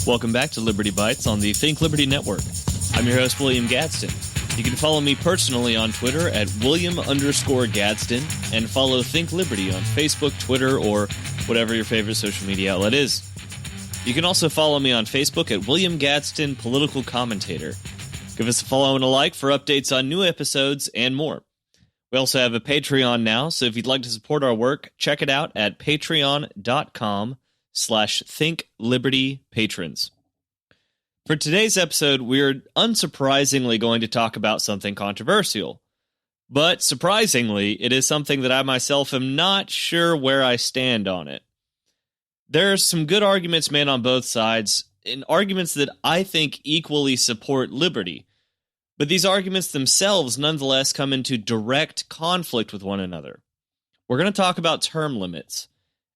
Welcome back to Liberty Bites on the Think Liberty Network. I'm your host, William Gadsden. You can follow me personally on Twitter at William_Gadsden and follow Think Liberty on Facebook, Twitter, or whatever your favorite social media outlet is. You can also follow me on Facebook at William Gadsden Political Commentator. Give us a follow and a like for updates on new episodes and more. We also have a Patreon now, so if you'd like to support our work, check it out at patreon.com/ThinkLibertyPatrons. For today's episode, we're unsurprisingly going to talk about something controversial. But surprisingly, it is something that I myself am not sure where I stand on it. There are some good arguments made on both sides, and arguments that I think equally support liberty. But these arguments themselves nonetheless come into direct conflict with one another. We're going to talk about term limits,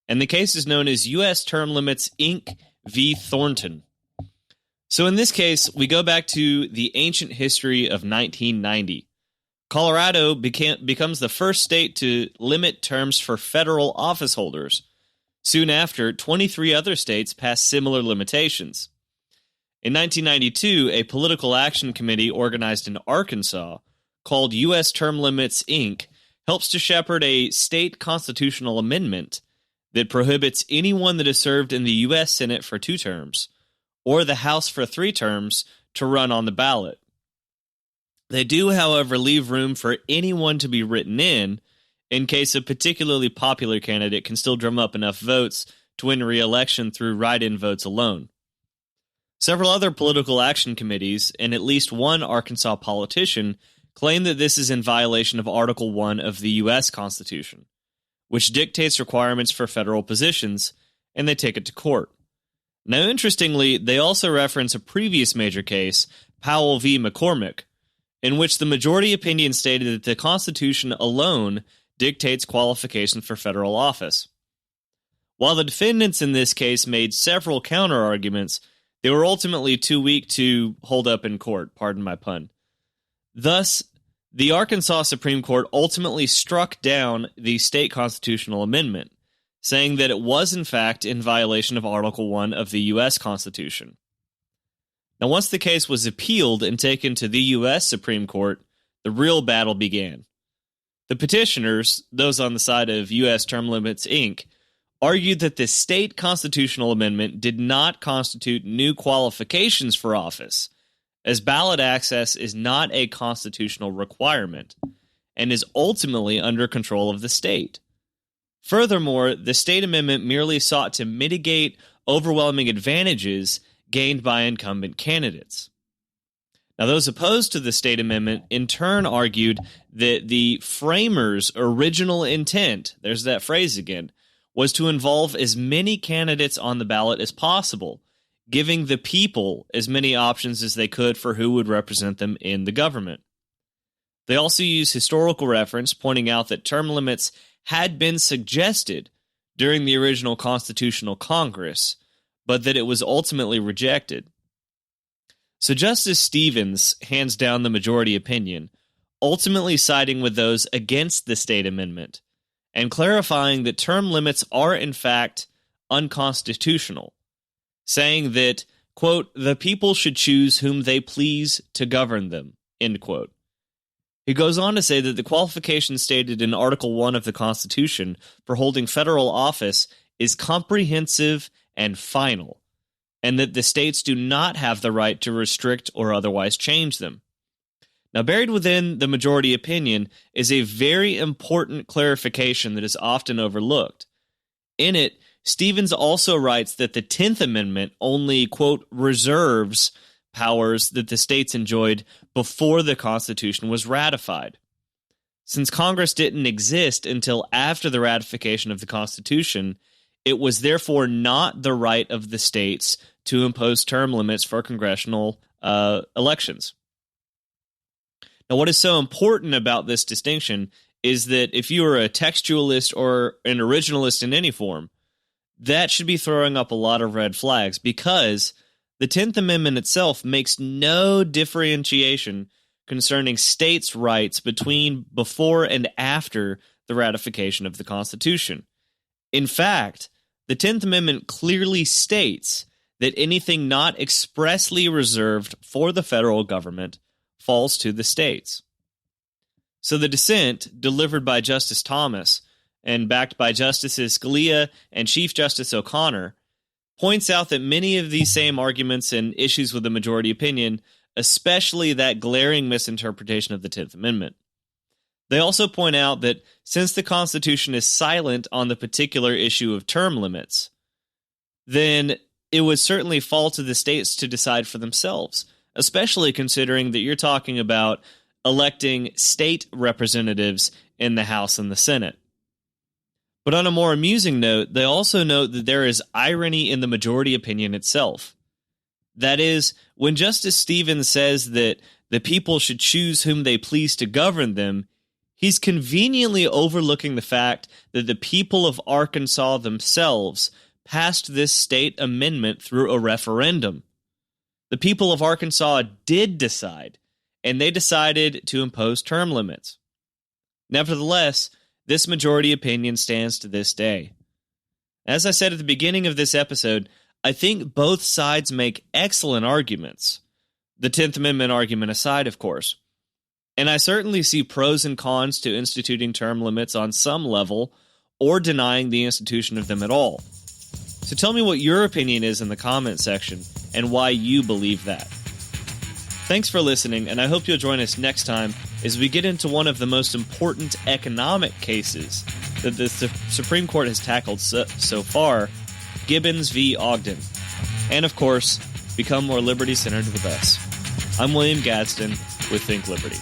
and the case is known as U.S. Term Limits, Inc. v. Thornton. So in this case, we go back to the ancient history of 1990. Colorado becomes the first state to limit terms for federal office holders. Soon after, 23 other states passed similar limitations. In 1992, a political action committee organized in Arkansas, called U.S. Term Limits, Inc., helps to shepherd a state constitutional amendment that prohibits anyone that has served in the U.S. Senate for 2 terms, or the House for 3 terms, to run on the ballot. They do, however, leave room for anyone to be written in case a particularly popular candidate can still drum up enough votes to win re-election through write-in votes alone. Several other political action committees and at least one Arkansas politician claim that this is in violation of Article 1 of the U.S. Constitution, which dictates requirements for federal positions, and they take it to court. Now, interestingly, they also reference a previous major case, Powell v. McCormick, in which the majority opinion stated that the Constitution alone dictates qualifications for federal office. While the defendants in this case made several counter-arguments, they were ultimately too weak to hold up in court, pardon my pun. Thus, the Arkansas Supreme Court ultimately struck down the state constitutional amendment, saying that it was in fact in violation of Article 1 of the U.S. Constitution. Now, once the case was appealed and taken to the U.S. Supreme Court, the real battle began. The petitioners, those on the side of U.S. Term Limits, Inc., argued that the state constitutional amendment did not constitute new qualifications for office, as ballot access is not a constitutional requirement and is ultimately under control of the state. Furthermore, the state amendment merely sought to mitigate overwhelming advantages gained by incumbent candidates. Now, those opposed to the state amendment in turn argued that the framers' original intent, there's that phrase again, was to involve as many candidates on the ballot as possible, giving the people as many options as they could for who would represent them in the government. They also use historical reference, pointing out that term limits had been suggested during the original Constitutional Congress, but that it was ultimately rejected. So Justice Stevens hands down the majority opinion, ultimately siding with those against the state amendment, and clarifying that term limits are in fact unconstitutional, saying that, quote, the people should choose whom they please to govern them, end quote. He goes on to say that the qualifications stated in Article 1 of the Constitution for holding federal office is comprehensive and final, and that the states do not have the right to restrict or otherwise change them. Now, buried within the majority opinion is a very important clarification that is often overlooked. In it, Stevens also writes that the 10th Amendment only, quote, reserves powers that the states enjoyed before the Constitution was ratified. Since Congress didn't exist until after the ratification of the Constitution, it was therefore not the right of the states to impose term limits for congressional elections. Now, what is so important about this distinction is that if you are a textualist or an originalist in any form, that should be throwing up a lot of red flags, because the 10th Amendment itself makes no differentiation concerning states' rights between before and after the ratification of the Constitution. In fact, the 10th Amendment clearly states that anything not expressly reserved for the federal government falls to the states. So the dissent, delivered by Justice Thomas and backed by Justices Scalia and Chief Justice O'Connor, points out that many of these same arguments and issues with the majority opinion, especially that glaring misinterpretation of the 10th Amendment. They also point out that since the Constitution is silent on the particular issue of term limits, then it would certainly fall to the states to decide for themselves, especially considering that you're talking about electing state representatives in the House and the Senate. But on a more amusing note, they also note that there is irony in the majority opinion itself. That is, when Justice Stevens says that the people should choose whom they please to govern them, he's conveniently overlooking the fact that the people of Arkansas themselves passed this state amendment through a referendum. The people of Arkansas did decide, and they decided to impose term limits. Nevertheless, this majority opinion stands to this day. As I said at the beginning of this episode, I think both sides make excellent arguments, the 10th Amendment argument aside, of course. And I certainly see pros and cons to instituting term limits on some level or denying the institution of them at all. So tell me what your opinion is in the comment section and why you believe that. Thanks for listening, and I hope you'll join us next time as we get into one of the most important economic cases that the Supreme Court has tackled so far, Gibbons v. Ogden. And of course, become more liberty-centered with us. I'm William Gadsden with Think Liberty.